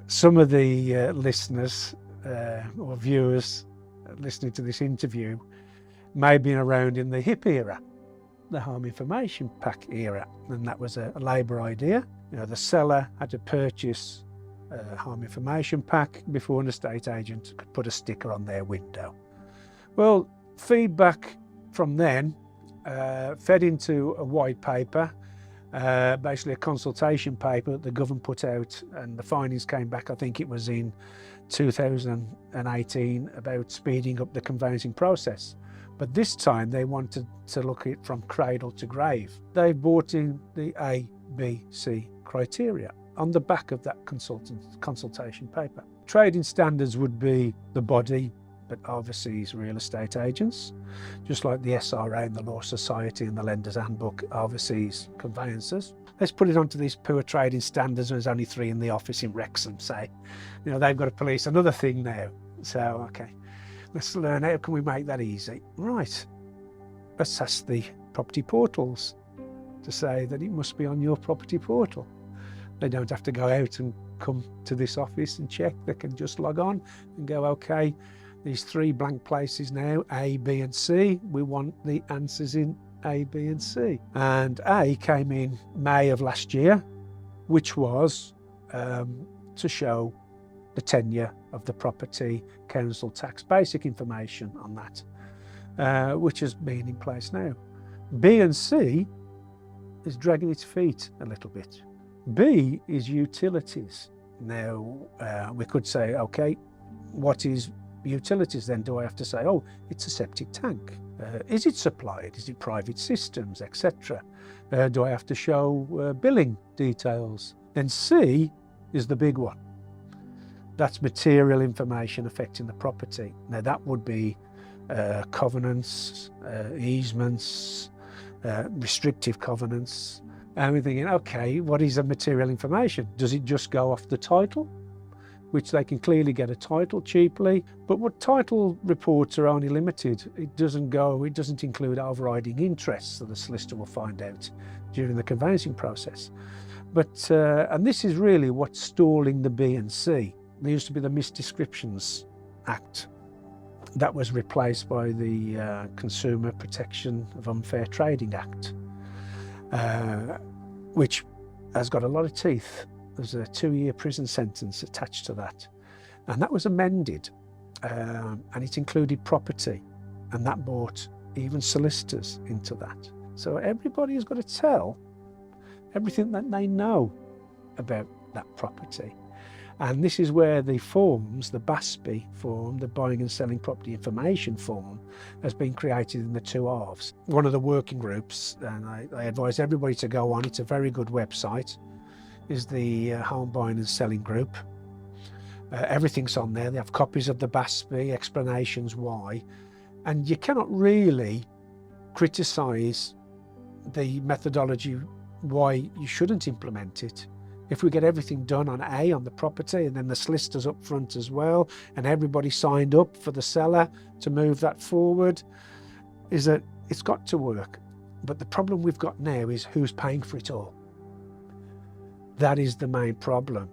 some of the listeners or viewers listening to this interview may have been around in the HIP era, the Home Information Pack era, and that was a Labour idea. You know, the seller had to purchase a Home Information Pack before an estate agent could put a sticker on their window. Well, feedback from then fed into a white paper, basically a consultation paper that the government put out, and the findings came back, I think it was in 2018, about speeding up the conveyancing process. But this time they wanted to look at it from cradle to grave. They brought in the A, B, C criteria on the back of that consultation paper. Trading standards would be the body that oversees real estate agents, just like the SRA and the Law Society and the Lenders Handbook oversees conveyancers. Let's put it onto these poor trading standards. There's only 3 in the office in Wrexham, say. You know, they've got to police another thing now. So, okay, let's learn how can we make that easy. Right, let's ask the property portals to say that it must be on your property portal. They don't have to go out and come to this office and check. They can just log on and go, okay, these 3 blank places now, A, B and C, we want the answers in A, B and C. And A came in May of last year, which was to show the tenure of the property, council tax, basic information on that, which has been in place now. B and C is dragging its feet a little bit. B is utilities. Now, we could say, okay, what is utilities then? Do I have to say, oh, it's a septic tank? Is it supplied? Is it private systems, etc.? Do I have to show billing details? Then C is the big one. That's material information affecting the property. Now that would be covenants, easements, restrictive covenants. And we're thinking, okay, what is the material information? Does it just go off the title, which they can clearly get a title cheaply? But what title reports are only limited. It doesn't include overriding interests, so the solicitor will find out during the conveyancing process. But, and this is really what's stalling the B and C. There used to be the Misdescriptions Act. That was replaced by the Consumer Protection of Unfair Trading Act, which has got a lot of teeth. There's a 2-year prison sentence attached to that. And that was amended, and it included property, and that brought even solicitors into that. So everybody has got to tell everything that they know about that property. And this is where the forms, the BASPI form, the Buying and Selling Property Information form, has been created in the 2 halves. One of the working groups, and I advise everybody to go on, it's a very good website, is the Home Buying and Selling Group. Everything's on there. They have copies of the BASPI, explanations why, and you cannot really criticise the methodology why you shouldn't implement it. If we get everything done on A, on the property, and then the solicitors up front as well, and everybody signed up for the seller to move that forward, is that it's got to work. But the problem we've got now is who's paying for it all. That is the main problem.